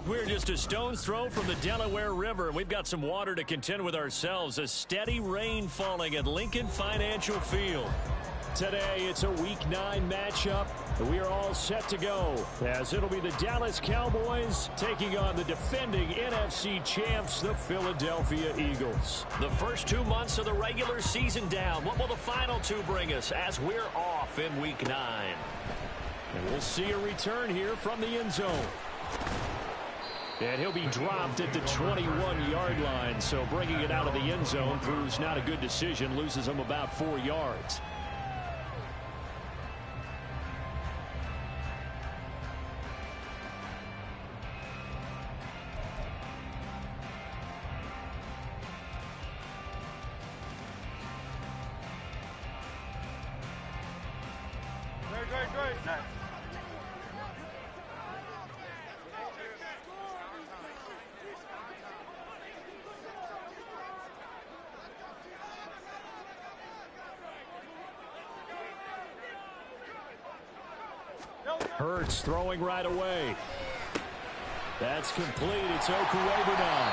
We're just a stone's throw from the Delaware River, and we've got some water to contend with ourselves. A steady rain falling at Lincoln Financial Field. Today, it's a Week 9 matchup. We are all set to go, as it'll be the Dallas Cowboys taking on the defending NFC champs, the Philadelphia Eagles. The first 2 months of the regular season down. What will the final 2 bring us as we're off in Week 9? And we'll see a return here from the end zone. And he'll be dropped at the 21-yard line, so bringing it out of the end zone proves not a good decision, loses him about 4 yards. Hurts throwing right away. That's complete. It's Okuebunan.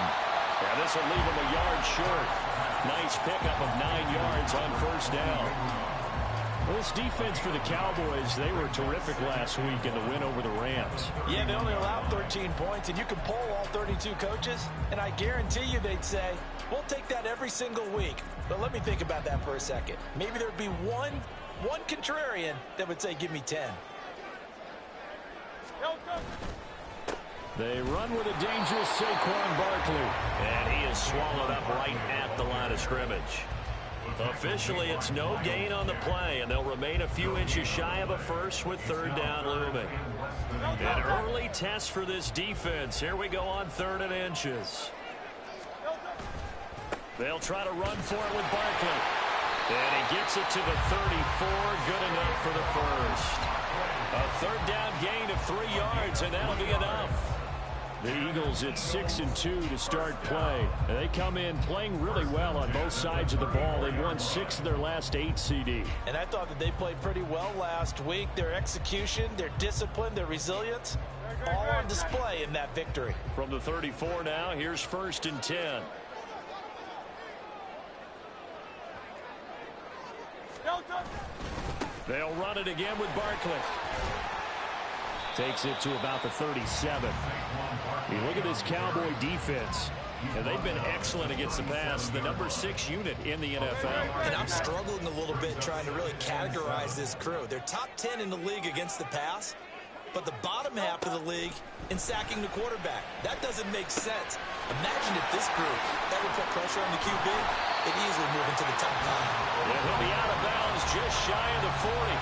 Yeah, this will leave him a yard short. Nice pickup of 9 yards on first down. Well, this defense for the Cowboys, they were terrific last week in the win over the Rams. Yeah, they only allowed 13 points, and you can poll all 32 coaches, and I guarantee you they'd say, we'll take that every single week. But let me think about that for a second. Maybe there'd be one contrarian that would say, give me 10. They run with a dangerous Saquon Barkley. And he is swallowed up right at the line of scrimmage. Officially, it's no gain on the play, and they'll remain a few inches shy of a first with third down looming. An early test for this defense. Here we go on 3rd and inches. They'll try to run for it with Barkley. And he gets it to the 34. Good enough for the first. A third down gain of 3 yards, and that'll be enough. The Eagles at 6-2 to start play. And they come in playing really well on both sides of the ball. They've won 6 of their last 8 CD. And I thought that they played pretty well last week. Their execution, their discipline, their resilience, all on display in that victory. From the 34 now, here's 1st and 10. They'll run it again with Barkley. Takes it to about the 37. You look at this Cowboy defense, and they've been excellent against the pass. The number 6 unit in the NFL. And I'm struggling a little bit trying to really categorize this crew. They're top 10 in the league against the pass, but the bottom half of the league in sacking the quarterback. That doesn't make sense. Imagine if this group ever put pressure on the QB, they'd easily move into the top 5. And he'll be out of bounds just shy of the 40.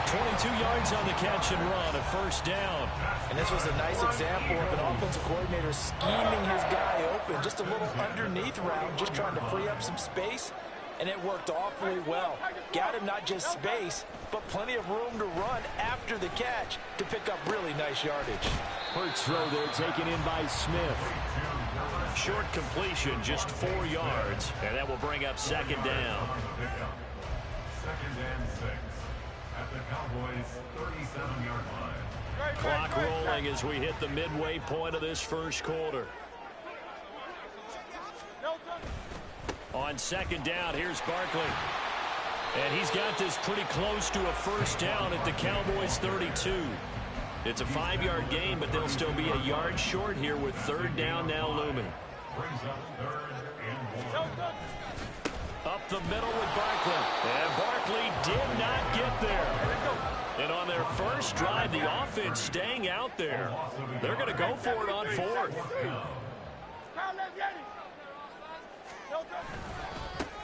22 yards on the catch and run, a first down. And this was a nice example of an offensive coordinator scheming his guy open. Just a little underneath route, just trying to free up some space, and it worked awfully well. Got him not just space, but plenty of room to run after the catch to pick up really nice yardage. Hurts throw there taken in by Smith. Short completion, just 4 yards, and that will bring up 2nd down. 2nd and 6 at the Cowboys' 37-yard line. Clock rolling as we hit the midway point of this first quarter. On 2nd down, here's Barkley. And he's got this pretty close to a first down at the Cowboys' 32. It's a 5-yard gain, but they'll still be a yard short here with 3rd down now looming. Brings up 3rd and 1. Up the middle with Barkley. And Barkley did not get there. And on their first drive, the offense staying out there. They're going to go for it on 4th.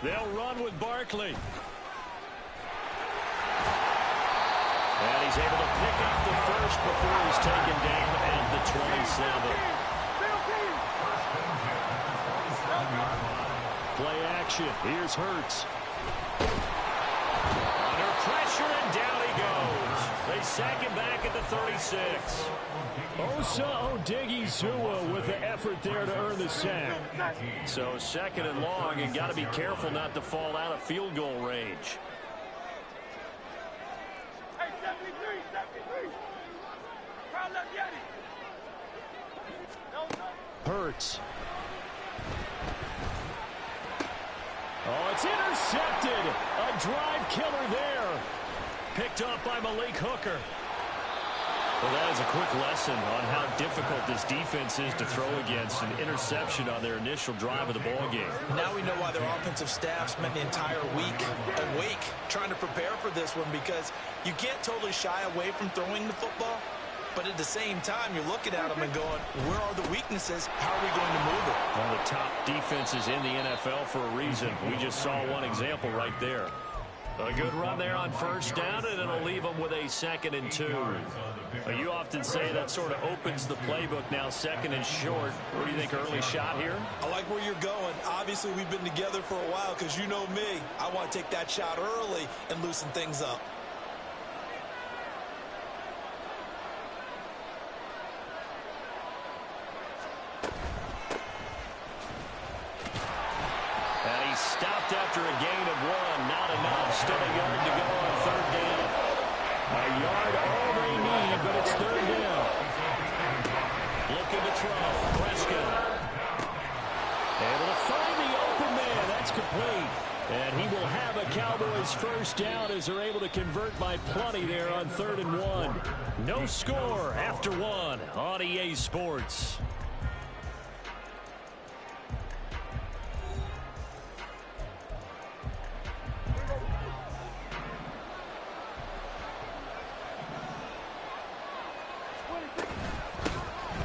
They'll run with Barkley. And he's able to pick up the first before he's taken down at the 27. Play action. Here's Hurts. Under pressure, and down he goes. They sack him back at the 36. Osa Odighizuwa with the effort there to earn the sack. So 2nd and long, and got to be careful not to fall out of field goal range. Hurts. Oh, it's intercepted. A drive killer there. Picked up by Malik Hooker. Well, that is a quick lesson on how difficult this defense is to throw against. An interception on their initial drive of the ball game. Now we know why their offensive staff spent the entire week awake trying to prepare for this one, because you can't totally shy away from throwing the football, but at the same time, you're looking at them and going, where are the weaknesses? How are we going to move it? One of the top defenses in the NFL for a reason. We just saw one example right there. A good run there on first down, and it'll leave them with a 2nd and 2. You often say that sort of opens the playbook now, 2nd and short. What do you think, early shot here? I like where you're going. Obviously, we've been together for a while, because you know me. I want to take that shot early and loosen things up. And he stopped after a gain of 1. Not enough. Still a yard to go on 3rd down. A yard all they need, but it's 3rd down. Looking to throw. Prescott. Able to find the open man. That's complete. And he will have a Cowboys 1st down as they're able to convert by plenty there on 3rd and 1. No score after 1 on EA Sports.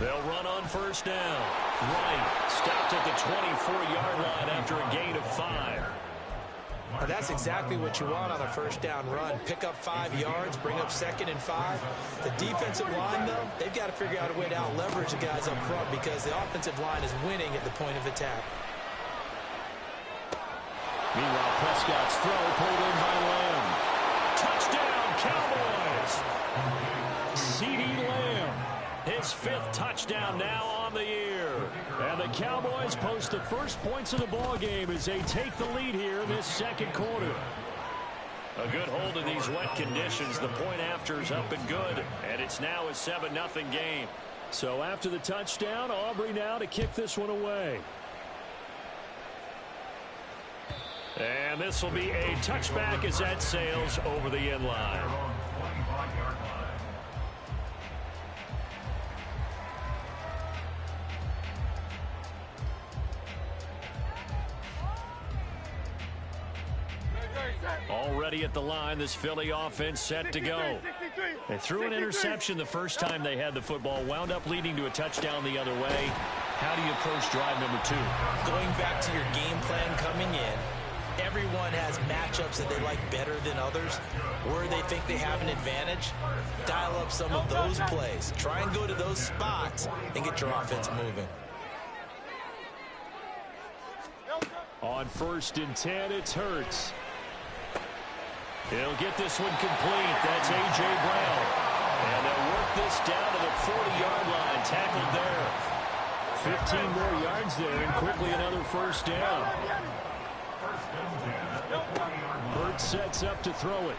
They'll run on 1st down. Wright stopped at the 24-yard line after a gain of 5. Well, that's exactly what you want on a 1st down run. Pick up 5 yards, bring up 2nd and 5. The defensive line, though, they've got to figure out a way to out-leverage the guys up front, because the offensive line is winning at the point of attack. Meanwhile, Prescott's throw pulled in by Lamb. Touchdown, Cowboys! CeeDee Lamb. His 5th touchdown now on the year. And the Cowboys post the first points of the ball game as they take the lead here in this 2nd quarter. A good hold in these wet conditions. The point after is up and good. And it's now a 7-0 game. So after the touchdown, Aubrey now to kick this one away. And this will be a touchback as that sails over the end line. Already at the line, this Philly offense set to go. They threw an interception the first time they had the football, wound up leading to a touchdown the other way. How do you approach drive number 2? Going back to your game plan coming in, everyone has matchups that they like better than others, where they think they have an advantage. Dial up some of those plays. Try and go to those spots and get your offense moving. On 1st and 10, it's Hurts. He'll get this one complete. That's A.J. Brown. And they'll work this down to the 40-yard line. Tackled there. 15 more yards there, and quickly another 1st down. Hurts sets up to throw it.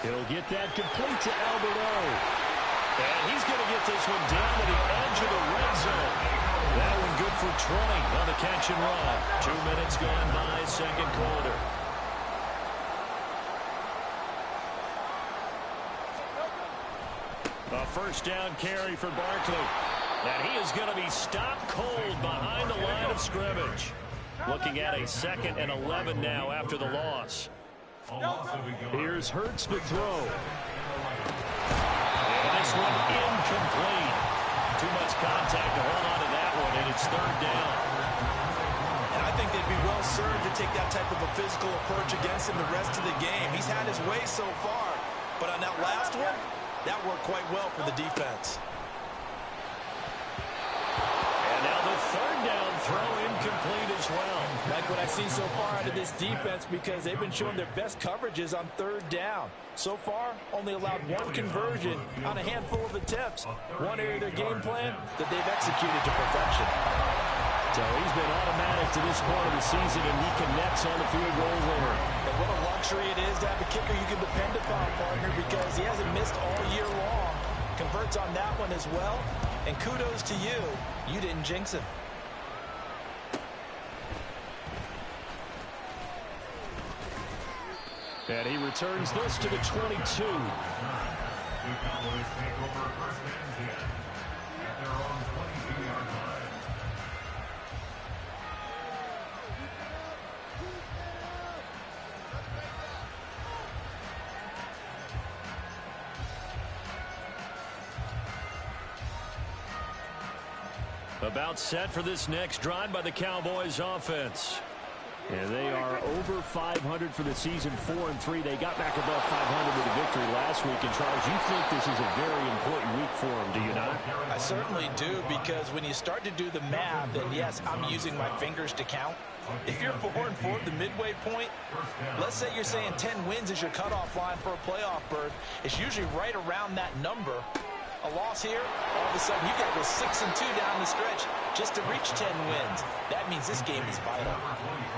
He'll get that complete to Alberto. And he's going to get this one down to the edge of the red zone. That one good for 20 on the catch and run. 2 minutes gone by, 2nd quarter. A 1st down carry for Barkley. And he is going to be stopped cold behind the line of scrimmage. Looking at a 2nd and 11 now after the loss. Here's Hurts to throw. And this one incomplete. Too much contact to hold on to that one, and it's 3rd down. And I think they'd be well served to take that type of a physical approach against him the rest of the game. He's had his way so far, but on that last one, that worked quite well for the defense. And now the 3rd down throw incomplete as well. Like what I've seen so far out of this defense, because they've been showing their best coverages on 3rd down. So far, only allowed 1 conversion on a handful of attempts. One area of their game plan that they've executed to perfection. So he's been automatic to this part of the season, and he connects on the field goal winner. And what a luxury it is to have a kicker you can depend upon, partner, because he hasn't missed all year long. converts on that one as well. And kudos to you. You didn't jinx him. And he returns this to the 22. The Cowboys take over first and 10 at their own 22-yard line. About set for this next drive by the Cowboys offense. And they are over 500 for the season, 4-3. They got back above 500 with a victory last week. And, Charles, you think this is a very important week for them, do you not? I certainly do, because when you start to do the math, and yes, I'm using my fingers to count. If you're 4-4 at the midway point, let's say you're saying 10 wins is your cutoff line for a playoff berth. It's usually right around that number. A loss here, all of a sudden you've got to go 6-2 down the stretch just to reach 10 wins. That means this game is vital.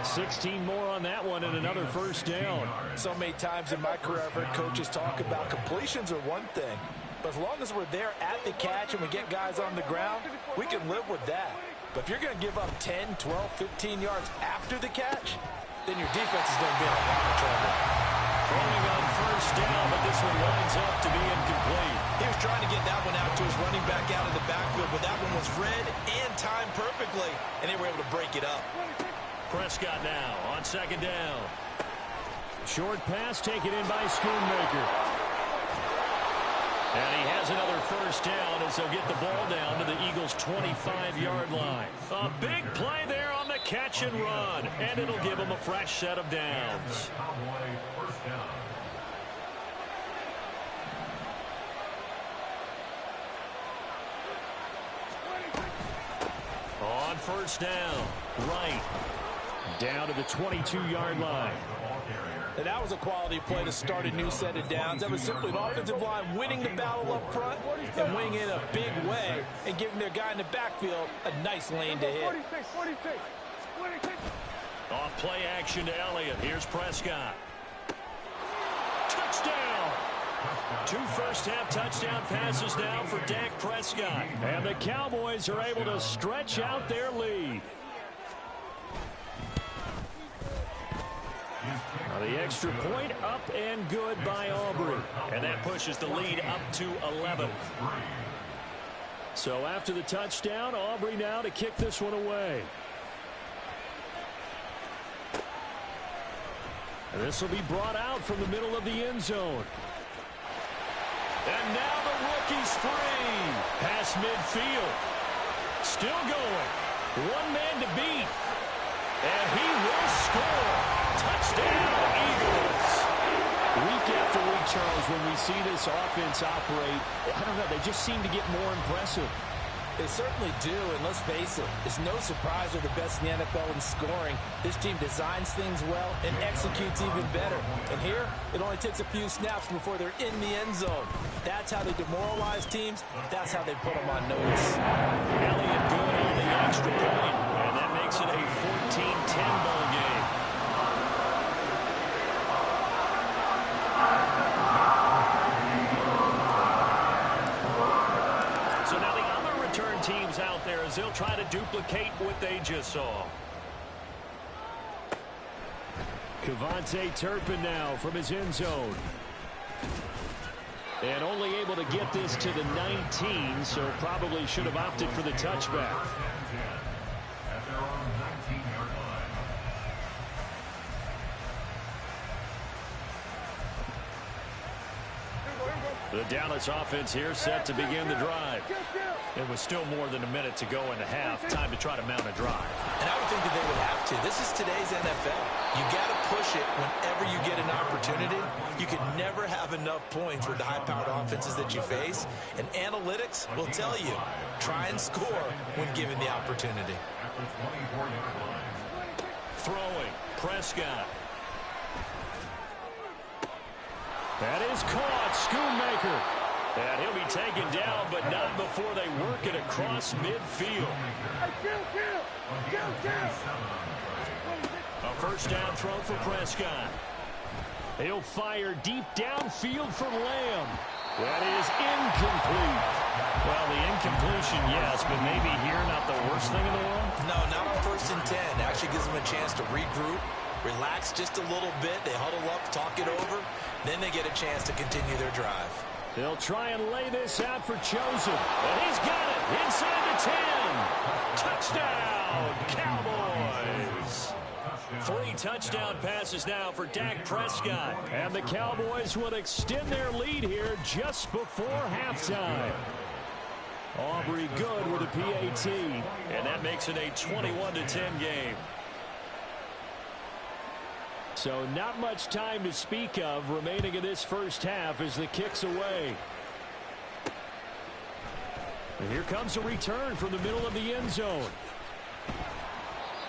16 more on that one and another first down. So many times in my career I've heard coaches talk about completions are one thing, but as long as we're there at the catch and we get guys on the ground, we can live with that. But if you're going to give up 10, 12, 15 yards after the catch, then your defense is going to be in a lot of trouble. Throwing on first down, but this one winds up to be incomplete. He was trying to get that one out to his running back out of the backfield, but that one was read and timed perfectly, and they were able to break it up. Prescott now on second down. Short pass taken in by Schoonmaker. And he has another first down as they'll get the ball down to the Eagles' 25-yard line. A big play there on the catch and run, and it'll give them a fresh set of downs. On first down, right down to the 22-yard line. And that was a quality play to start a new set of downs. That was simply an offensive line winning the battle up front and winning in a big way and giving their guy in the backfield a nice lane to hit. Off play action to Elliott. Here's Prescott. Touchdown! 2 first-half touchdown passes now for Dak Prescott. And the Cowboys are able to stretch out their lead. Now the extra point up and good by Aubrey. And that pushes the lead up to 11. So after the touchdown, Aubrey now to kick this one away. And this will be brought out from the middle of the end zone. And now the rookie's free. Past midfield. Still going. One man to beat. And he will score. Touchdown, Eagles. Week after week, Charles, when we see this offense operate, I don't know, they just seem to get more impressive. They certainly do, and let's face it, it's no surprise they're the best in the NFL in scoring. This team designs things well and executes even better. And here, it only takes a few snaps before they're in the end zone. That's how they demoralize teams. That's how they put them on notice. Elliott good on the extra point, and that makes it a 14-10 ball game. So now the other return teams out there as they'll try to duplicate what they just saw. Kevontae Turpin now from his end zone. And only able to get this to the 19, so probably should have opted for the touchback. The Dallas offense here set to begin the drive. It was still more than a minute to go in the half. Time to try to mount a drive. And I would think that they would have to. This is today's NFL. You got to push it whenever you get an opportunity. You can never have enough points with the high-powered offenses that you face. And analytics will tell you, try and score when given the opportunity. Throwing, Prescott. That is caught, Schoonmaker. And he'll be taken down, but not before they work it across midfield. A first down throw for Prescott. He'll fire deep downfield for Lamb. That is incomplete. Well, the incompletion, yes, but maybe here not the worst thing in the world? No, not on 1st and 10. Actually gives them a chance to regroup, relax just a little bit. They huddle up, talk it over. Then they get a chance to continue their drive. They'll try and lay this out for Chosen. And he's got it inside the 10. Touchdown, Cowboys. 3 touchdown passes now for Dak Prescott. And the Cowboys will extend their lead here just before halftime. Aubrey good with a PAT. And that makes it a 21-10 game. So not much time to speak of remaining in this first half as the kick's away. And here comes a return from the middle of the end zone.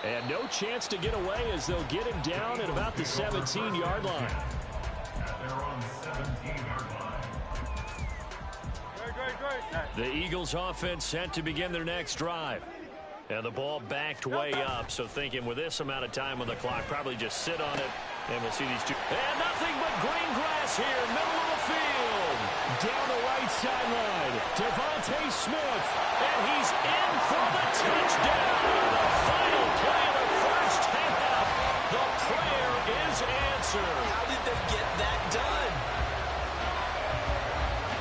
And no chance to get away as they'll get him down at about the 17-yard line. At their own 17-yard line. The Eagles offense set to begin their next drive. And the ball backed way up, so thinking with this amount of time on the clock, probably just sit on it, and we'll see these two. And nothing but green grass here, middle of the field. Down the right sideline, Devontae Smith, and he's in for the touchdown. The final play of the first half. The prayer is answered. How did they get that done?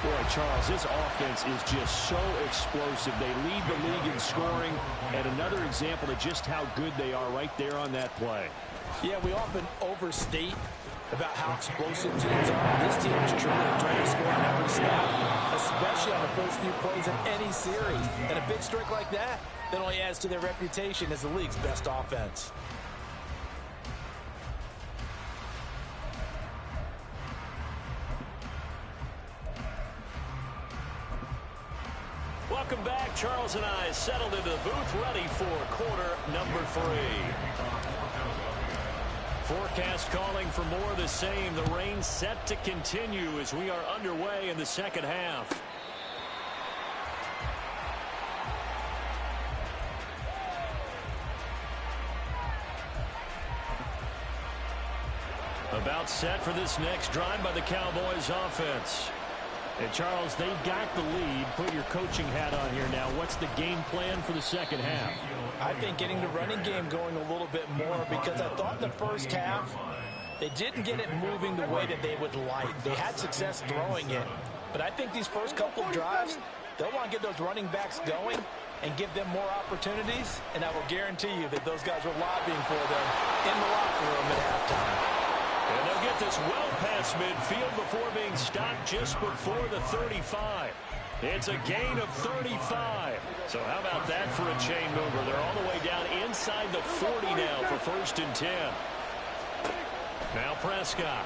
Boy, Charles, this offense is just so explosive. They lead the league in scoring, and another example of just how good they are right there on that play. Yeah, we often overstate about how explosive teams are. This team is truly trying to score on every snap, especially on the first few plays of any series. And a big streak like that only adds to their reputation as the league's best offense. Welcome back. Charles and I settled into the booth, ready for quarter number 3. Forecast calling for more of the same. The rain set to continue as we are underway in the second half. About set for this next drive by the Cowboys offense. And, Charles, they've got the lead. Put your coaching hat on here now. What's the game plan for the second half? I think getting the running game going a little bit more, because I thought in the first half they didn't get it moving the way that they would like. They had success throwing it, but I think these first couple of drives, they'll want to get those running backs going and give them more opportunities, and I will guarantee you that those guys were lobbying for them in the locker room at halftime. And they'll get this well past midfield before being stopped just before the 35. It's a gain of 35. So how about that for a chain mover? They're all the way down inside the 40 now for 1st and 10. Now Prescott.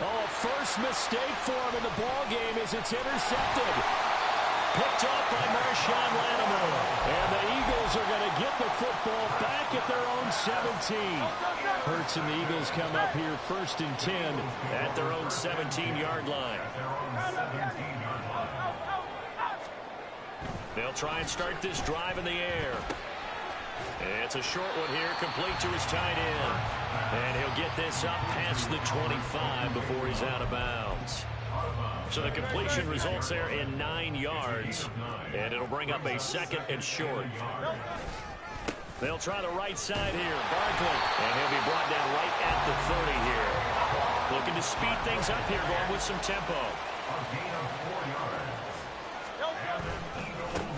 Oh, first mistake for him in the ball game as it's intercepted. Picked up by Marshawn Lattimore. And the Eagles are going to get the football back at their own 17. Hurts and the Eagles come up here 1st and 10 at their own 17-yard line. They'll try and start this drive in the air. It's a short one here, complete to his tight end. And he'll get this up past the 25 before he's out of bounds. So the completion results there in 9 yards. And it'll bring up a 2nd and short. They'll try the right side here. Barkley. And he'll be brought down right at the 30 here. Looking to speed things up here, going with some tempo.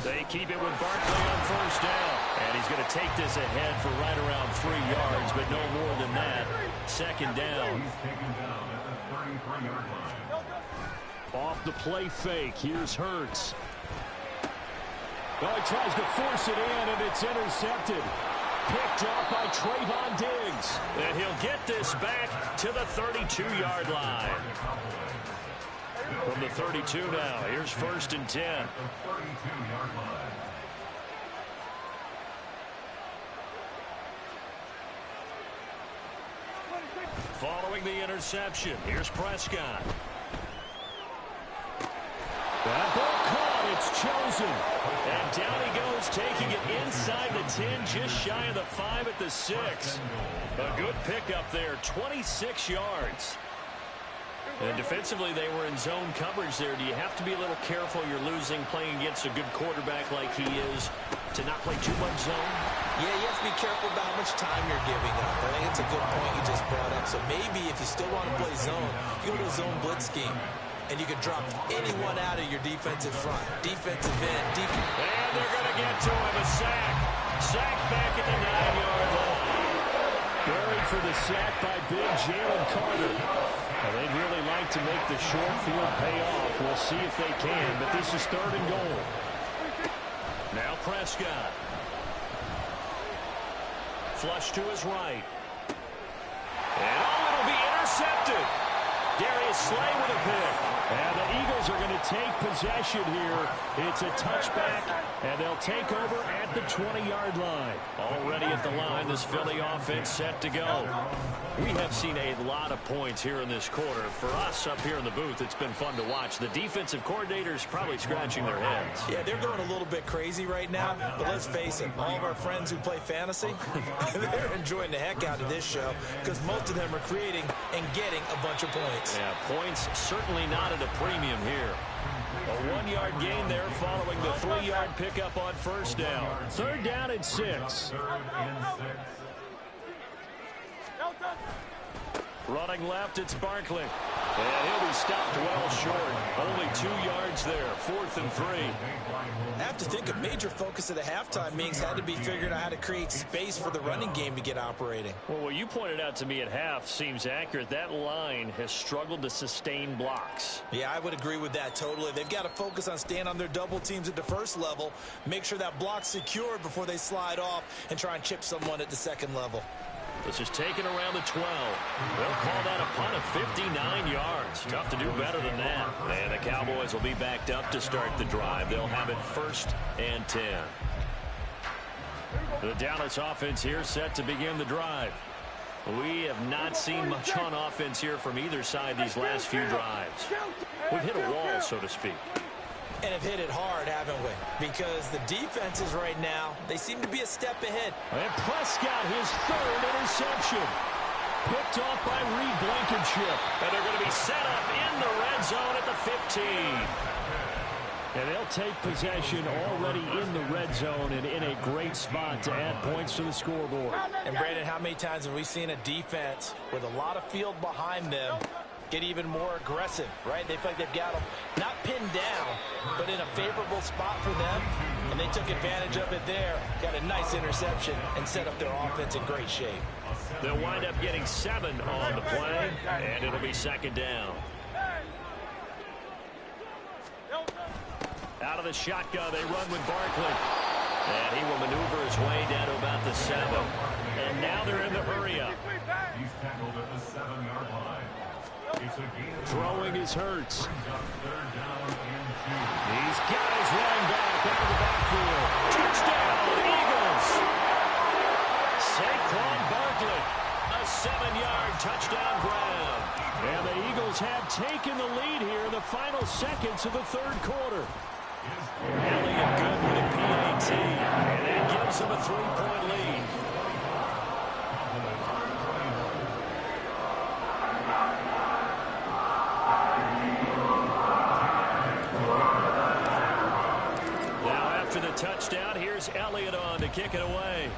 They keep it with Barkley on 1st down. And he's going to take this ahead for right around 3 yards, but no more than that. 2nd down. Off the play fake. Here's Hurts. Well, he tries to force it in, and it's intercepted. Picked off by Trayvon Diggs. And he'll get this back to the 32-yard line. From the 32 now, here's 1st and 10. Following the interception, here's Prescott. That ball caught. It's Chosen. And down he goes, taking it inside the 10, just shy of the 5 at the 6. A good pickup there, 26 yards. And defensively, they were in zone coverage there. Do you have to be a little careful you're losing playing against a good quarterback like he is to not play too much zone? Yeah, you have to be careful about how much time you're giving up. I think it's a good point you just brought up. So maybe if you still want to play zone, you go to a zone blitz scheme. And you can drop anyone out of your defensive front. Defensive end, and they're going to get to him. A sack. Sack back at the 9-yard line. Buried for the sack by big Jalen Carter. Well, they'd really like to make the short field pay off. We'll see if they can, but this is 3rd and goal. Now Prescott. Flush to his right. And it'll be intercepted. Darius Slay with a pick. And the Eagles are going to take possession here. It's a touchback, and they'll take over at the 20-yard line. Already at the line, this Philly offense set to go. We have seen a lot of points here in this quarter. For us up here in the booth, it's been fun to watch. The defensive coordinators probably scratching their heads. Yeah, they're going a little bit crazy right now, but let's face it, all of our friends who play fantasy, they're enjoying the heck out of this show because most of them are creating and getting a bunch of points. Yeah, points certainly not at a premium here. A 1-yard gain there following the 3-yard pickup on 1st down. 3rd down and 6. Running left, it's Barkley. And he'll be stopped well short. Only 2 yards there, 4th and 3. I have to think a major focus of the halftime meetings had to be figuring out how to create space for the running game to get operating. Well, what you pointed out to me at half seems accurate. That line has struggled to sustain blocks. Yeah, I would agree with that totally. They've got to focus on staying on their double teams at the 1st level, make sure that block's secured before they slide off and try and chip someone at the 2nd level. This is taken around the 12. They'll call that a punt of 59 yards. Tough to do better than that. And the Cowboys will be backed up to start the drive. They'll have it 1st and 10. The Dallas offense here set to begin the drive. We have not seen much on offense here from either side these last few drives. We've hit a wall, so to speak. And have hit it hard, haven't we? Because the defenses right now, they seem to be a step ahead. And Prescott, his 3rd interception. Picked off by Reed Blankenship. And they're going to be set up in the red zone at the 15. And they'll take possession already in the red zone and in a great spot to add points to the scoreboard. And Brandon, how many times have we seen a defense with a lot of field behind them get even more aggressive, right? They feel like they've got them not pinned down, but in a favorable spot for them, and they took advantage of it there, got a nice interception, and set up their offense in great shape. They'll wind up getting 7 on the play, and it'll be 2nd down. Out of the shotgun, they run with Barkley. And he will maneuver his way down to about the 7. And now they're in the hurry-up. He's tackled at the 7-yard line. Throwing is Hurts. 3rd down and 2. These guys running back out of the backfield. Touchdown, Eagles. Saquon Barkley, a 7-yard touchdown grab. And the Eagles have taken the lead here in the final seconds of the 3rd quarter. Elliott good with a PAT, and that gives them a 3-point lead. After the touchdown, here's Elliott on to kick it away.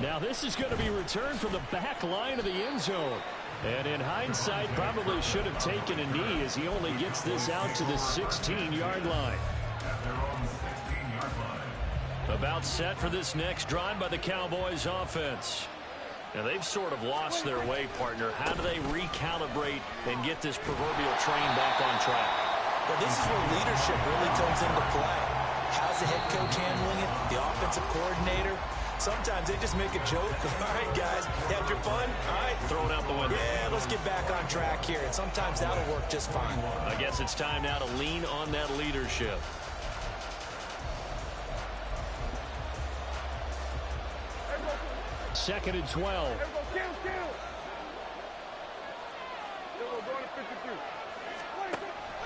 Now this is going to be returned from the back line of the end zone. And in hindsight, probably should have taken a knee as he only gets this out to the 16-yard line. About set for this next drive by the Cowboys offense. Now, they've sort of lost their way, partner. How do they recalibrate and get this proverbial train back on track? Well, this is where leadership really comes into play. How's the head coach handling it? The offensive coordinator? Sometimes they just make a joke. All right, guys, had your fun? All right. Throw it out the window. Yeah, let's get back on track here. And sometimes that'll work just fine. I guess it's time now to lean on that leadership. Second and 12.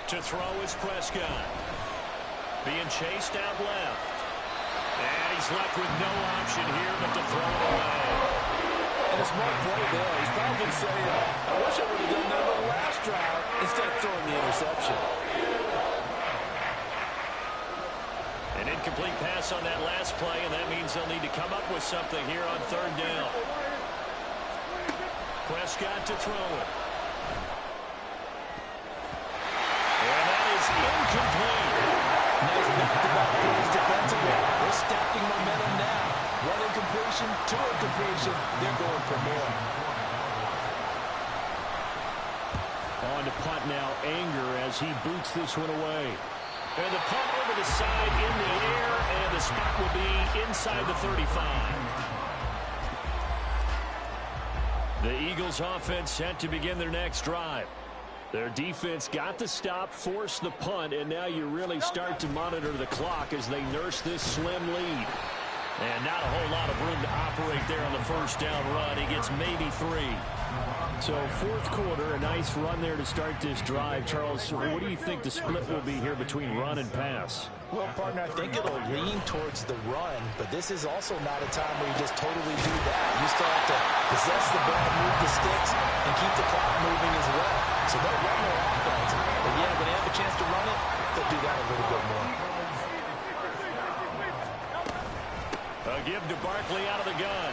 To throw is Prescott. Being chased out left. And he's left with no option here but to throw it away. And a smart play there. He's probably saying, I wish I would have done that on the last drive instead of throwing the interception. An incomplete pass on that last play, and that means they'll need to come up with something here on third down. Prescott to throw it. And that is incomplete. Nice back-to-back plays defensively. They're stacking momentum now. One incompletion, two incompletion. They're going for more. On to punt now, Anger as he boots this one away. And the punt over the side in the air, and the spot will be inside the 35. The Eagles offense set to begin their next drive. Their defense got the stop, forced the punt, and now you really start to monitor the clock as they nurse this slim lead. And not a whole lot of room to operate there on the first down run. He gets maybe 3. So fourth quarter, a nice run there to start this drive. Charles, what do you think the split will be here between run and pass? Well, partner, I think it'll lean towards the run, but this is also not a time where you just totally do that. You still have to possess the ball, move the sticks, and keep the clock moving as well. So they'll run their offense. But yeah, when they have a chance to run it, they'll do that a little bit more. A give to Barkley out of the gun.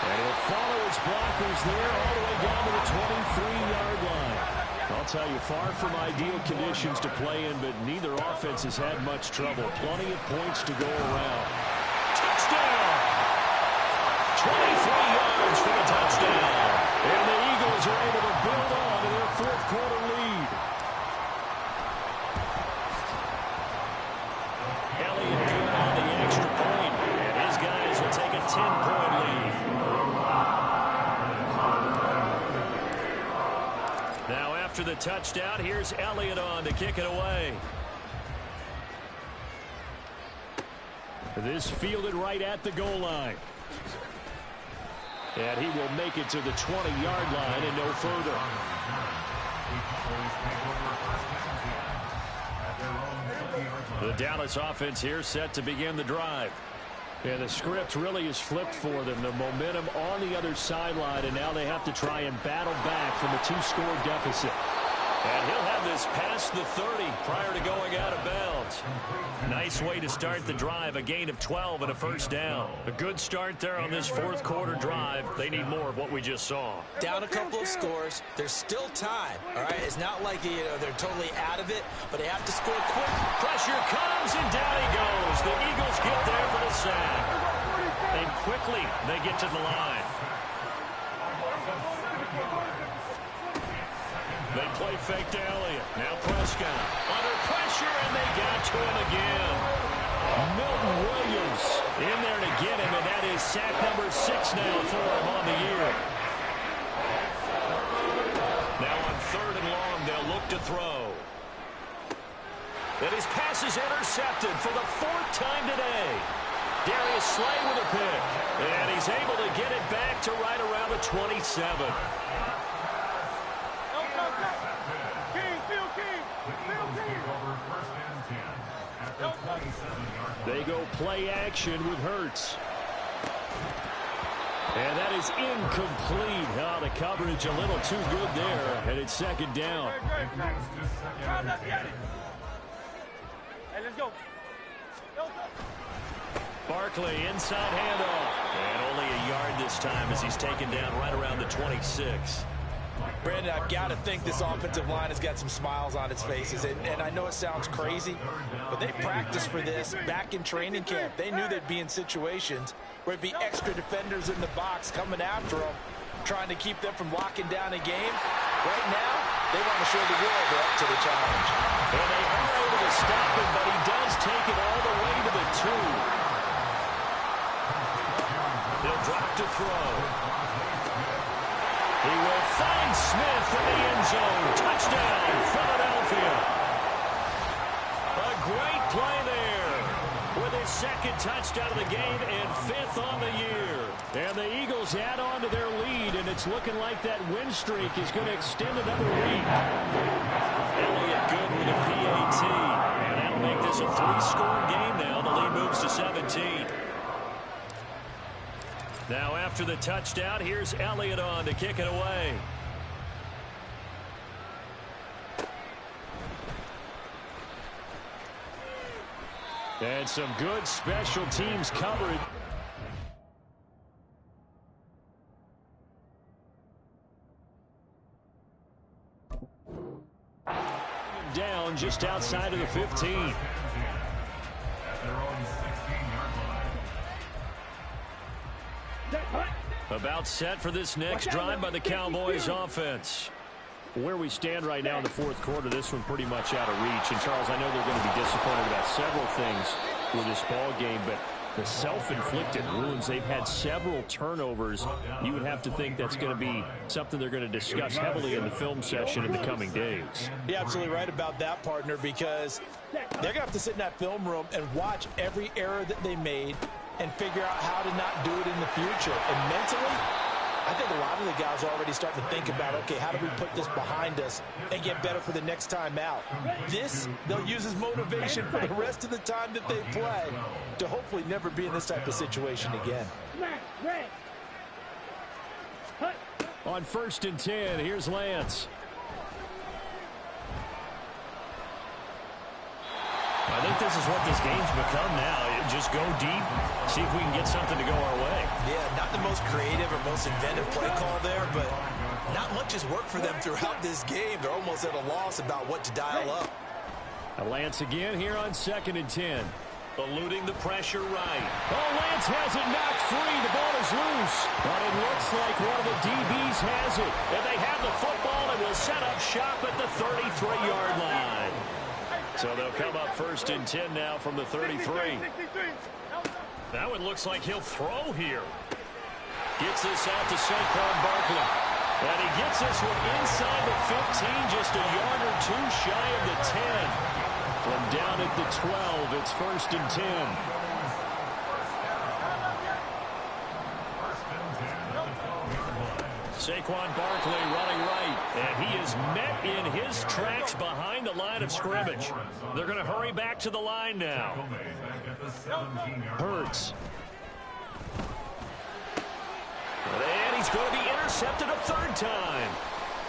And he'll follow his blockers there all the way down to the 23-yard line. I'll tell you, far from ideal conditions to play in, but neither offense has had much trouble. Plenty of points to go around. Touchdown! 23 yards for the touchdown. And the Eagles are able to build on to their fourth quarter lead. Elliott good on the extra point, and his guys will take a 10-point lead. Now after the touchdown, here's Elliott on to kick it away. This fielded right at the goal line. And he will make it to the 20-yard line and no further. The Dallas offense here set to begin the drive. And the script really is flipped for them. The momentum on the other sideline, and now they have to try and battle back from a 2-score deficit. And he'll have this past the 30 prior to going out of bounds. Nice way to start the drive, a gain of 12 and a first down. A good start there on this fourth quarter drive. They need more of what we just saw. Down a couple of scores. There's still time, all right? It's not like they're totally out of it, but they have to score quick. Pressure comes, and down he goes. The Eagles get there for the sack. And quickly, they get to the line. They play fake to Elliott. Now Prescott under pressure, and they got to him again. Milton Williams in there to get him, and that is sack number 6 now for him on the year. Now on third and long, they'll look to throw. And his pass is intercepted for the 4th time today. Darius Slay with a pick. And he's able to get it back to right around the 27. They go play action with Hurts. And that is incomplete. Oh, the coverage a little too good there. And it's second down. Hey, let's go. Barkley inside handoff. And only a yard this time as he's taken down right around the 26. Brandon, I've got to think this offensive line has got some smiles on its faces. And I know it sounds crazy, but they practiced for this back in training camp. They knew they'd be in situations where it'd be extra defenders in the box coming after them, trying to keep them from locking down a game. Right now, they want to show the world they're up to the challenge. And they are able to stop him, but he does take it all the way to the 2. He'll drop to throw. He will find Smith in the end zone. Touchdown, Philadelphia. A great play there with his second touchdown of the game and 5th on the year. And the Eagles add on to their lead, and it's looking like that win streak is going to extend another week. Elliott good with a PAT. And that'll make this a 3-score game now. The lead moves to 17. Now after the touchdown, here's Elliott on to kick it away. And some good special teams coverage. Down just outside of the 15. About set for this next drive by the Cowboys offense. Where we stand right now in the fourth quarter, this one pretty much out of reach. And, Charles, I know they're going to be disappointed about several things with this ball game, but the self-inflicted wounds, they've had several turnovers. You would have to think that's going to be something they're going to discuss heavily in the film session in the coming days. You're absolutely right about that, partner, because they're going to have to sit in that film room and watch every error that they made and figure out how to not do it in the future. And mentally, I think a lot of the guys are already starting to think about, okay, how do we put this behind us and get better for the next time out? This, they'll use as motivation for the rest of the time that they play to hopefully never be in this type of situation again. On 1st and 10, here's Lance. I think this is what this game's become now. Just go deep, see if we can get something to go our way. Yeah, not the most creative or most inventive play call there, but not much has worked for them throughout this game. They're almost at a loss about what to dial up. Lance again here on 2nd and 10. Eluding the pressure right. Oh, Lance has it knocked free. The ball is loose. But it looks like one of the DBs has it. And they have the football and will set up shop at the 33-yard line. So they'll come up 1st and 10 now from the 33. That one looks like he'll throw here. Gets this out to Saquon Barkley. And he gets this one inside the 15, just a yard or two shy of the 10. From down at the 12, it's 1st and 10. Saquon Barkley running right, and he is met in his tracks behind the line of scrimmage. They're going to hurry back to the line now. Hurts. And he's going to be intercepted a 3rd time.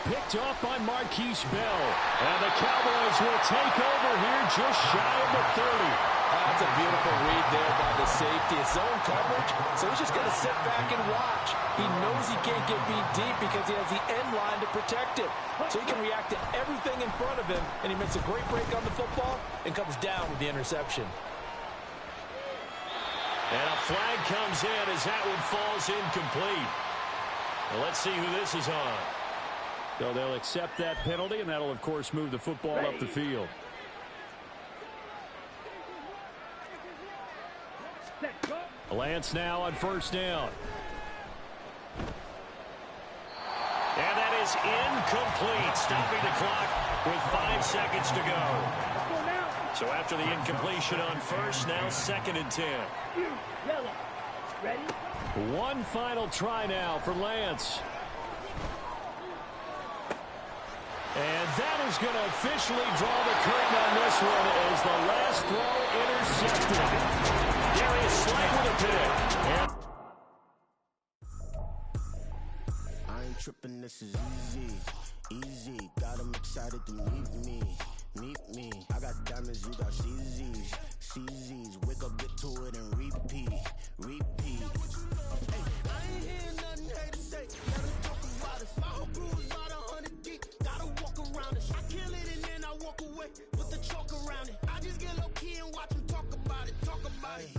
Picked off by Marquise Bell. And the Cowboys will take over here just shy of the 30. That's a beautiful read there by the safety. It's zone coverage, so he's just going to sit back and watch. He knows he can't get beat deep because he has the end line to protect it. So he can react to everything in front of him, and he makes a great break on the football and comes down with the interception. And a flag comes in as that one falls incomplete. Well, let's see who this is on. So they'll accept that penalty, and that'll, of course, move the football up the field. Lance now on 1st down. And that is incomplete, stopping the clock with 5 seconds to go. So after the incompletion on 1st, now 2nd and 10. One final try now for Lance. And that is going to officially draw the curtain on this one as the last throw intercepted. Darius Slay with a pick. And I ain't tripping, this is easy. Easy, got them excited to meet me. Meet me. I got diamonds, you got CZs. CZs, wake up, get to it, and repeat. Repeat. Hey, I ain't hearing nothing haters say. Let them talk about us. My whole crew is about 100 deep. Gotta walk around it. I kill it and then I walk away with the chalk around it. I just get low key and watch them talk about it. Talk about it.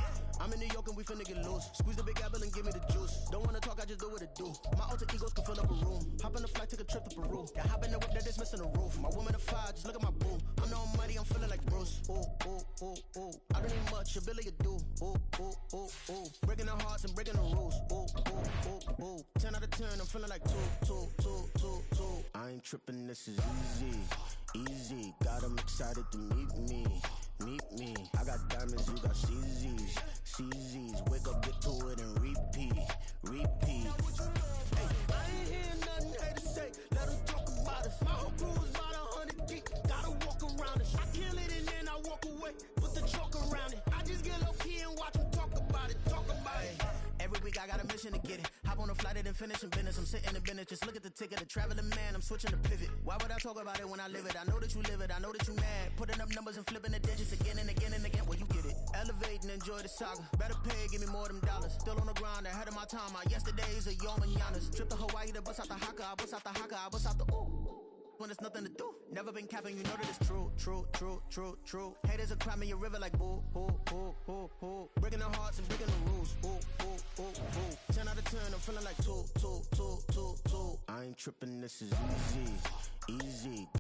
I'm in New York and we finna get loose. Squeeze the big apple and give me the juice. Don't wanna talk, I just do what it do. My alter egos can fill up a room. Hop on a flight, take a trip to Peru. Yeah, hop in the whip that is missing a roof. My woman a fire, just look at my boo. I'm the almighty, I'm feeling like Bruce. Ooh, ooh, ooh, ooh. I don't need much, ability to do. Ooh, ooh, ooh, ooh. Breaking the hearts and breaking the rules. Ooh, ooh, ooh, ooh. 10 out of 10, I'm feeling like 2. I ain't tripping, this is easy. Easy, got them excited to meet me. Meet me. I got diamonds, you got CZs. CZs, wake up, get to it, and repeat. Repeat. Hey, I ain't hearing nothing haters say. Let them talk about us. My whole crew is about 100 deep. Gotta walk around it. I kill it and then I walk away with the chalk around it. I just get low key and watch them talk about it. Talk about it. Every week I got a mission to get flight, I didn't finish in business. I'm sitting in business, just look at the ticket. A traveling man, I'm switching to pivot. Why would I talk about it when I live it? I know that you live it, I know that you mad. Putting up numbers and flipping the digits again and again and again. Well, you get it. Elevate and enjoy the saga. Better pay, give me more them dollars. Still on the grind, ahead of my time. My yesterdays are yo mananas. Trip to Hawaii to bust out the haka. I bust out the haka, I bust out the ooh. When there's nothing to do. Never been capping, you know that it's true, true, true, true, true. Haters are crying me a river like boo, boo, boo, boo, boo. Breaking their hearts and breaking the rules. Ooh, ooh, ooh, ooh. 10 out of 10, I'm feeling like 2, 2, 2, 2, 2. I ain't tripping, this is easy, easy.